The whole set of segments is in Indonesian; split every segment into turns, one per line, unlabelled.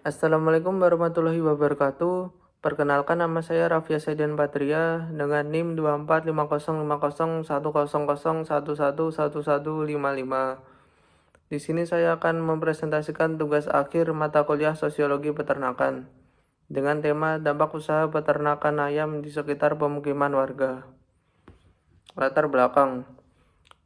Assalamualaikum warahmatullahi wabarakatuh. Perkenalkan, nama saya Rafia Saidian Patria dengan NIM 2450501011111155. Di sini saya akan mempresentasikan tugas akhir mata kuliah Sosiologi Peternakan dengan tema dampak usaha peternakan ayam di sekitar pemukiman warga. Latar belakang.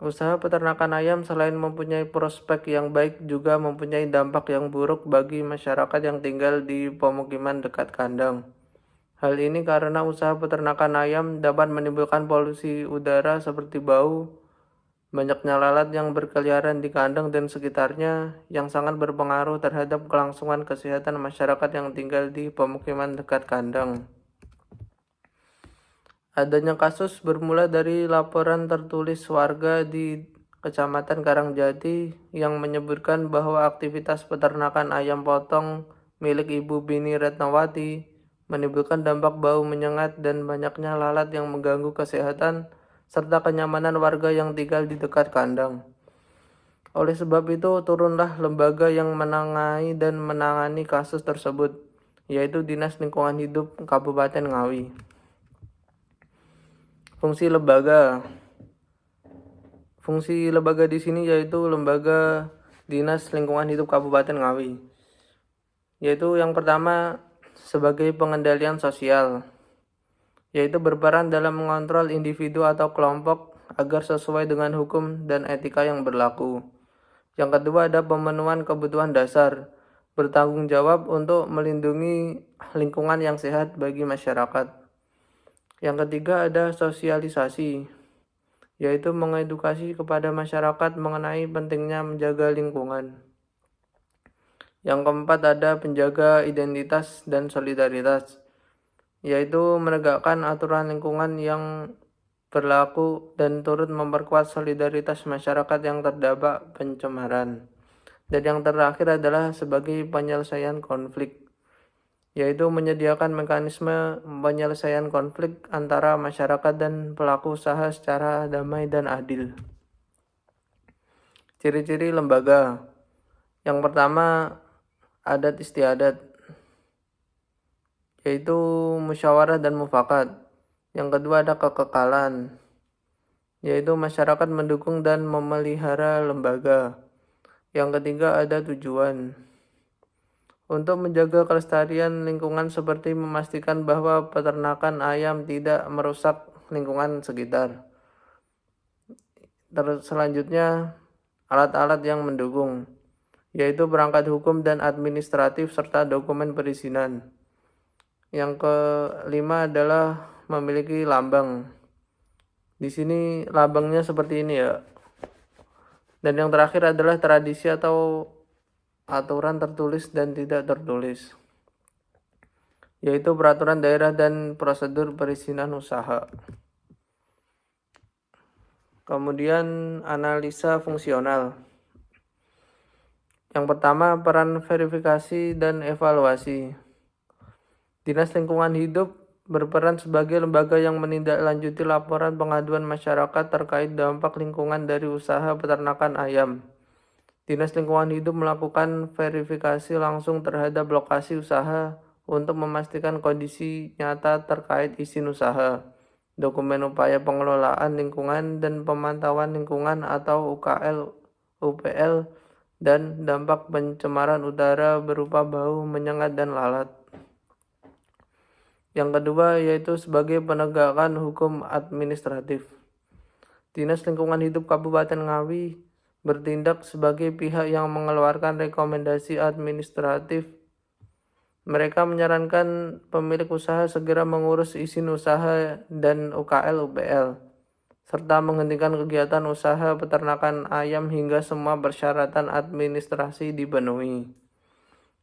Usaha peternakan ayam selain mempunyai prospek yang baik juga mempunyai dampak yang buruk bagi masyarakat yang tinggal di pemukiman dekat kandang. Hal ini karena usaha peternakan ayam dapat menimbulkan polusi udara seperti bau, banyaknya lalat yang berkeliaran di kandang dan sekitarnya yang sangat berpengaruh terhadap kelangsungan kesehatan masyarakat yang tinggal di pemukiman dekat kandang. Adanya kasus bermula dari laporan tertulis warga di Kecamatan Karangjati yang menyebutkan bahwa aktivitas peternakan ayam potong milik Ibu Bini Retnawati menimbulkan dampak bau menyengat dan banyaknya lalat yang mengganggu kesehatan serta kenyamanan warga yang tinggal di dekat kandang. Oleh sebab itu, turunlah lembaga yang menangani kasus tersebut, yaitu Dinas Lingkungan Hidup Kabupaten Ngawi. Fungsi lembaga. Fungsi lembaga di sini yaitu Lembaga Dinas Lingkungan Hidup Kabupaten Ngawi. Yaitu yang pertama sebagai pengendalian sosial, yaitu berperan dalam mengontrol individu atau kelompok agar sesuai dengan hukum dan etika yang berlaku. Yang kedua ada pemenuhan kebutuhan dasar, bertanggung jawab untuk melindungi lingkungan yang sehat bagi masyarakat. Yang ketiga ada sosialisasi, yaitu mengedukasi kepada masyarakat mengenai pentingnya menjaga lingkungan. Yang keempat ada penjaga identitas dan solidaritas, yaitu menegakkan aturan lingkungan yang berlaku dan turut memperkuat solidaritas masyarakat yang terdampak pencemaran. Dan yang terakhir adalah sebagai penyelesaian konflik, yaitu menyediakan mekanisme penyelesaian konflik antara masyarakat dan pelaku usaha secara damai dan adil. Ciri-ciri lembaga. Yang pertama, adat istiadat, yaitu musyawarah dan mufakat. Yang kedua ada kekekalan, yaitu masyarakat mendukung dan memelihara lembaga. Yang ketiga ada tujuan, untuk menjaga kelestarian lingkungan seperti memastikan bahwa peternakan ayam tidak merusak lingkungan sekitar. Selanjutnya, alat-alat yang mendukung, yaitu perangkat hukum dan administratif serta dokumen perizinan. Yang kelima adalah memiliki lambang. Di sini lambangnya seperti ini ya. Dan yang terakhir adalah tradisi atau aturan tertulis dan tidak tertulis, yaitu peraturan daerah dan prosedur perizinan usaha. Kemudian analisa fungsional. Yang pertama, peran verifikasi dan evaluasi. Dinas Lingkungan Hidup berperan sebagai lembaga yang menindaklanjuti laporan pengaduan masyarakat terkait dampak lingkungan dari usaha peternakan ayam. Dinas Lingkungan Hidup melakukan verifikasi langsung terhadap lokasi usaha untuk memastikan kondisi nyata terkait izin usaha, dokumen upaya pengelolaan lingkungan dan pemantauan lingkungan atau UKL, UPL, dan dampak pencemaran udara berupa bau menyengat dan lalat. Yang kedua yaitu sebagai penegakan hukum administratif. Dinas Lingkungan Hidup Kabupaten Ngawi bertindak sebagai pihak yang mengeluarkan rekomendasi administratif. Mereka menyarankan pemilik usaha segera mengurus izin usaha dan UKL UPL, serta menghentikan kegiatan usaha peternakan ayam hingga semua persyaratan administrasi dipenuhi.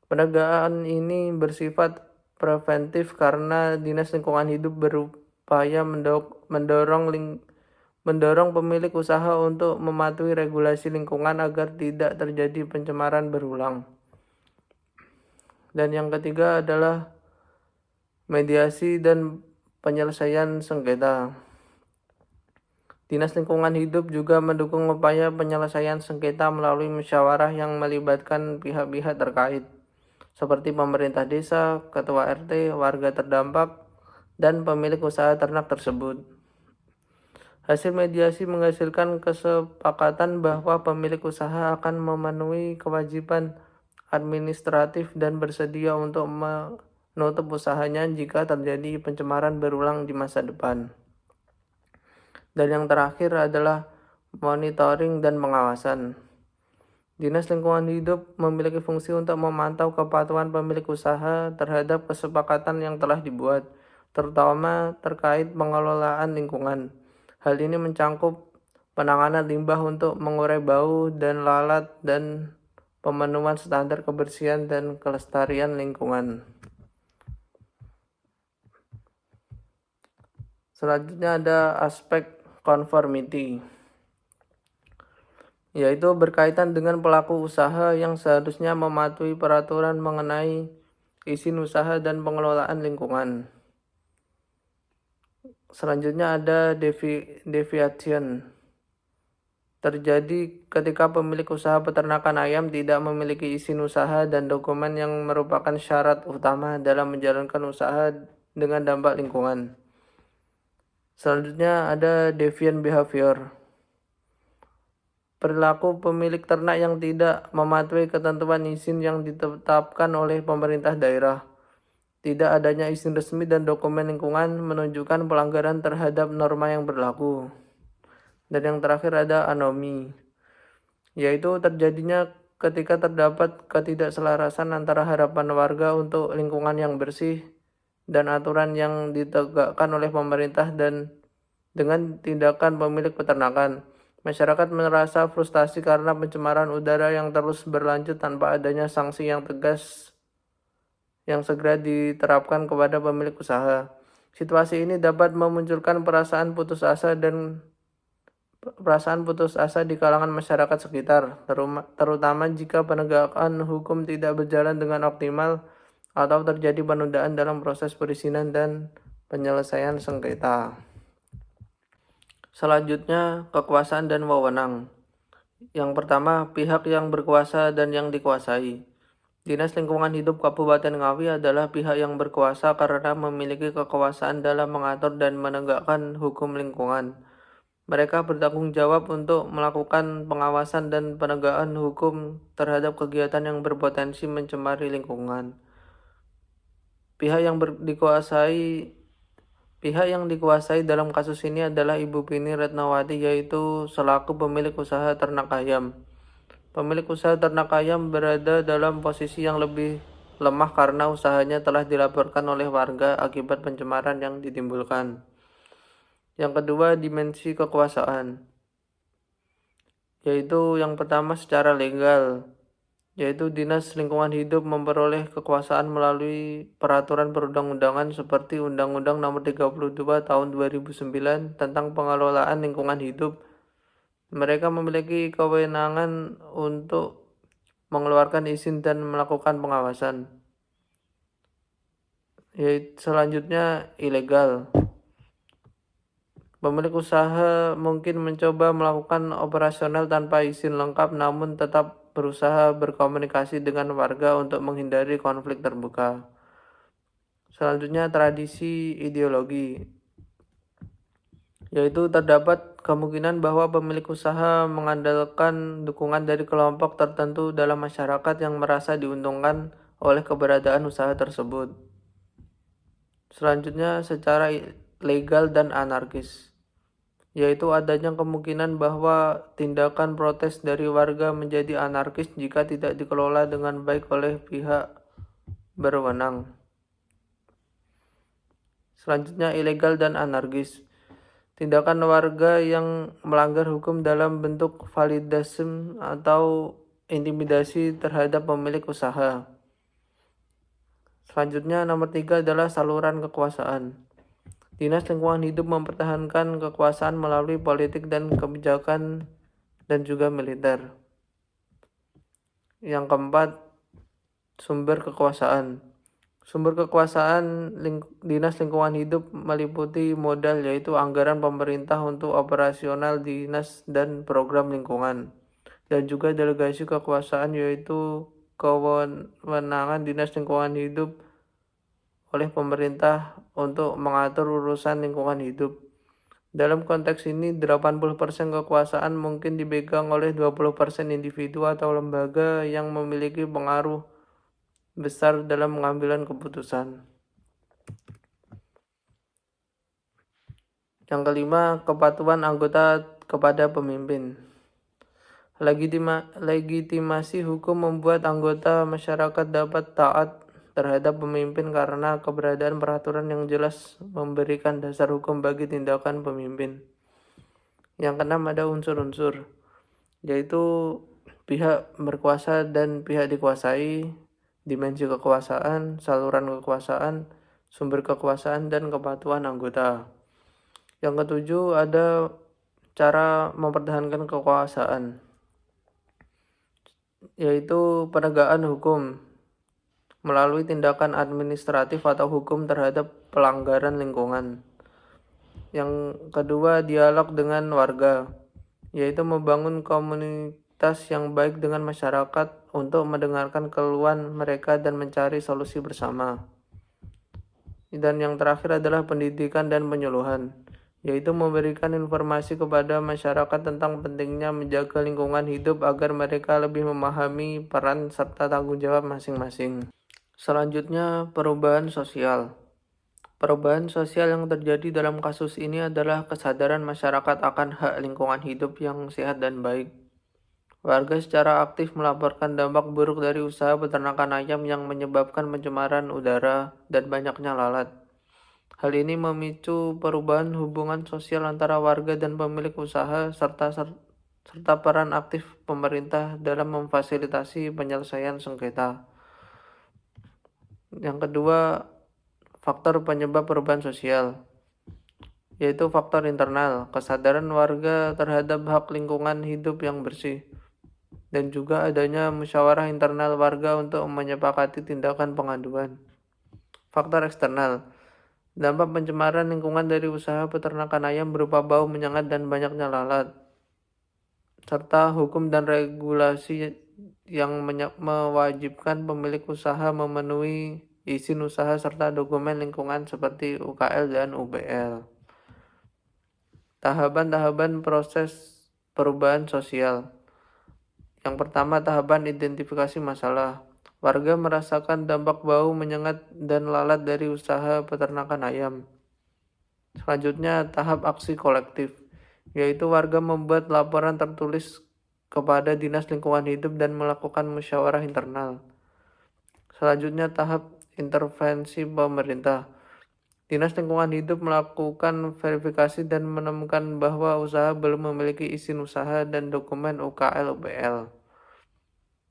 Penegakan ini bersifat preventif karena Dinas Lingkungan Hidup berupaya mendorong pemilik usaha untuk mematuhi regulasi lingkungan agar tidak terjadi pencemaran berulang. Dan yang ketiga adalah mediasi dan penyelesaian sengketa. Dinas Lingkungan Hidup juga mendukung upaya penyelesaian sengketa melalui musyawarah yang melibatkan pihak-pihak terkait, seperti pemerintah desa, ketua RT, warga terdampak, dan pemilik usaha ternak tersebut. Hasil mediasi menghasilkan kesepakatan bahwa pemilik usaha akan memenuhi kewajiban administratif dan bersedia untuk menutup usahanya jika terjadi pencemaran berulang di masa depan. Dan yang terakhir adalah monitoring dan pengawasan. Dinas Lingkungan Hidup memiliki fungsi untuk memantau kepatuhan pemilik usaha terhadap kesepakatan yang telah dibuat, terutama terkait pengelolaan lingkungan. Hal ini mencangkup penanganan limbah untuk mengurai bau dan lalat dan pemenuhan standar kebersihan dan kelestarian lingkungan. Selanjutnya ada aspek conformity, yaitu berkaitan dengan pelaku usaha yang seharusnya mematuhi peraturan mengenai izin usaha dan pengelolaan lingkungan. Selanjutnya ada deviation, terjadi ketika pemilik usaha peternakan ayam tidak memiliki izin usaha dan dokumen yang merupakan syarat utama dalam menjalankan usaha dengan dampak lingkungan. Selanjutnya ada deviant behavior, perilaku pemilik ternak yang tidak mematuhi ketentuan izin yang ditetapkan oleh pemerintah daerah. Tidak adanya izin resmi dan dokumen lingkungan menunjukkan pelanggaran terhadap norma yang berlaku. Dan yang terakhir ada anomi, yaitu terjadinya ketika terdapat ketidakselarasan antara harapan warga untuk lingkungan yang bersih dan aturan yang ditegakkan oleh pemerintah dan dengan tindakan pemilik peternakan. Masyarakat merasa frustasi karena pencemaran udara yang terus berlanjut tanpa adanya sanksi yang tegas yang segera diterapkan kepada pemilik usaha. Situasi ini dapat memunculkan perasaan putus asa di kalangan masyarakat sekitar, terutama jika penegakan hukum tidak berjalan dengan optimal atau terjadi penundaan dalam proses perizinan dan penyelesaian sengketa. Selanjutnya, kekuasaan dan wewenang. Yang pertama, pihak yang berkuasa dan yang dikuasai. Dinas Lingkungan Hidup Kabupaten Ngawi adalah pihak yang berkuasa karena memiliki kekuasaan dalam mengatur dan menegakkan hukum lingkungan. Mereka bertanggung jawab untuk melakukan pengawasan dan penegakan hukum terhadap kegiatan yang berpotensi mencemari lingkungan. Pihak yang dikuasai dalam kasus ini adalah Ibu Pini Retnawati, yaitu selaku pemilik usaha ternak ayam. Pemilik usaha ternak ayam berada dalam posisi yang lebih lemah karena usahanya telah dilaporkan oleh warga akibat pencemaran yang ditimbulkan. Yang kedua, dimensi kekuasaan, yaitu yang pertama secara legal, yaitu Dinas Lingkungan Hidup memperoleh kekuasaan melalui peraturan perundang-undangan seperti Undang-Undang Nomor 32 Tahun 2009 tentang pengelolaan lingkungan hidup. Mereka memiliki kewenangan untuk mengeluarkan izin dan melakukan pengawasan. Selanjutnya, ilegal. Pemilik usaha mungkin mencoba melakukan operasional tanpa izin lengkap namun tetap berusaha berkomunikasi dengan warga untuk menghindari konflik terbuka. Selanjutnya, tradisi ideologi, yaitu terdapat kemungkinan bahwa pemilik usaha mengandalkan dukungan dari kelompok tertentu dalam masyarakat yang merasa diuntungkan oleh keberadaan usaha tersebut. Selanjutnya, secara legal dan anarkis, yaitu adanya kemungkinan bahwa tindakan protes dari warga menjadi anarkis jika tidak dikelola dengan baik oleh pihak berwenang. Selanjutnya, ilegal dan anarkis, tindakan warga yang melanggar hukum dalam bentuk vandalisme atau intimidasi terhadap pemilik usaha. Selanjutnya, nomor 3 adalah saluran kekuasaan. Dinas Lingkungan Hidup mempertahankan kekuasaan melalui politik dan kebijakan dan juga militer. Yang keempat, sumber kekuasaan. Sumber kekuasaan Dinas Lingkungan Hidup meliputi modal, yaitu anggaran pemerintah untuk operasional dinas dan program lingkungan, dan juga delegasi kekuasaan, yaitu kewenangan Dinas Lingkungan Hidup oleh pemerintah untuk mengatur urusan lingkungan hidup. Dalam konteks ini, 80% kekuasaan mungkin dipegang oleh 20% individu atau lembaga yang memiliki pengaruh besar dalam pengambilan keputusan. Yang kelima, kepatuhan anggota kepada pemimpin. Legitimasi hukum membuat anggota masyarakat dapat taat terhadap pemimpin karena keberadaan peraturan yang jelas memberikan dasar hukum bagi tindakan pemimpin. Yang keenam, ada unsur-unsur, yaitu pihak berkuasa dan pihak dikuasai, dimensi kekuasaan, saluran kekuasaan, sumber kekuasaan, dan kepatuhan anggota. Yang ketujuh, ada cara mempertahankan kekuasaan, yaitu penegakan hukum melalui tindakan administratif atau hukum terhadap pelanggaran lingkungan. Yang kedua, dialog dengan warga, yaitu membangun komunitas yang baik dengan masyarakat untuk mendengarkan keluhan mereka dan mencari solusi bersama. Dan yang terakhir adalah pendidikan dan penyuluhan, yaitu memberikan informasi kepada masyarakat tentang pentingnya menjaga lingkungan hidup agar mereka lebih memahami peran serta tanggung jawab masing-masing. Selanjutnya, perubahan sosial. Perubahan sosial yang terjadi dalam kasus ini adalah kesadaran masyarakat akan hak lingkungan hidup yang sehat dan baik. Warga secara aktif melaporkan dampak buruk dari usaha peternakan ayam yang menyebabkan pencemaran udara dan banyaknya lalat. Hal ini memicu perubahan hubungan sosial antara warga dan pemilik usaha serta peran aktif pemerintah dalam memfasilitasi penyelesaian sengketa. Yang kedua, faktor penyebab perubahan sosial, yaitu faktor internal, kesadaran warga terhadap hak lingkungan hidup yang bersih, dan juga adanya musyawarah internal warga untuk menyepakati tindakan pengaduan. Faktor eksternal, dampak pencemaran lingkungan dari usaha peternakan ayam berupa bau menyengat dan banyaknya lalat, serta hukum dan regulasi yang mewajibkan pemilik usaha memenuhi izin usaha serta dokumen lingkungan seperti UKL dan UBL. Tahapan-tahapan proses perubahan sosial. Yang pertama, tahapan identifikasi masalah. Warga merasakan dampak bau menyengat dan lalat dari usaha peternakan ayam. Selanjutnya, tahap aksi kolektif, yaitu warga membuat laporan tertulis kepada Dinas Lingkungan Hidup dan melakukan musyawarah internal. Selanjutnya, tahap intervensi pemerintah. Dinas Lingkungan Hidup melakukan verifikasi dan menemukan bahwa usaha belum memiliki izin usaha dan dokumen UKL UBL.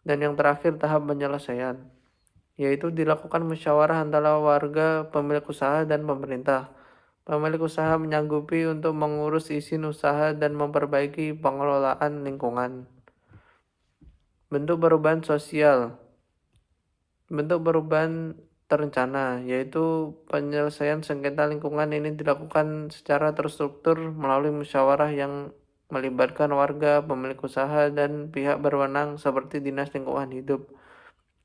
Dan yang terakhir, tahap penyelesaian, yaitu dilakukan musyawarah antara warga, pemilik usaha, dan pemerintah. Pemilik usaha menyanggupi untuk mengurus izin usaha dan memperbaiki pengelolaan lingkungan. Bentuk perubahan sosial. Bentuk perubahan terencana, yaitu penyelesaian sengketa lingkungan ini dilakukan secara terstruktur melalui musyawarah yang melibatkan warga, pemilik usaha, dan pihak berwenang seperti Dinas Lingkungan Hidup.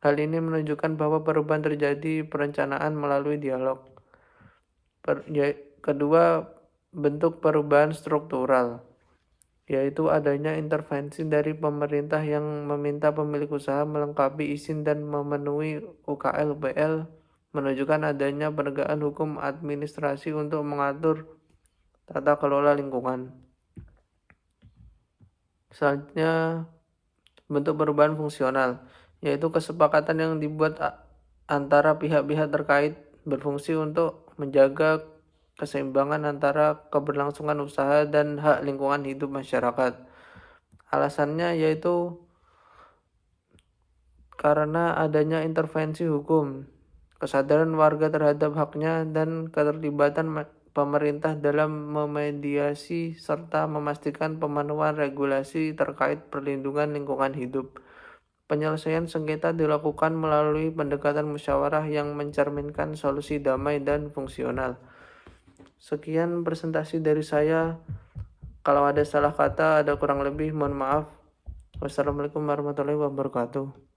Hal ini menunjukkan bahwa perubahan terjadi perencanaan melalui dialog. Kedua, bentuk perubahan struktural, yaitu adanya intervensi dari pemerintah yang meminta pemilik usaha melengkapi izin dan memenuhi UKL UBL, menunjukkan adanya penegakan hukum administrasi untuk mengatur tata kelola lingkungan. Selanjutnya, bentuk perubahan fungsional, yaitu kesepakatan yang dibuat antara pihak-pihak terkait berfungsi untuk menjaga keseimbangan antara keberlangsungan usaha dan hak lingkungan hidup masyarakat. Alasannya yaitu karena adanya intervensi hukum, kesadaran warga terhadap haknya, dan keterlibatan pemerintah dalam memediasi serta memastikan pemenuhan regulasi terkait perlindungan lingkungan hidup. Penyelesaian sengketa dilakukan melalui pendekatan musyawarah yang mencerminkan solusi damai dan fungsional. Sekian presentasi dari saya. Kalau ada salah kata, ada kurang lebih, mohon maaf. Wassalamualaikum warahmatullahi wabarakatuh.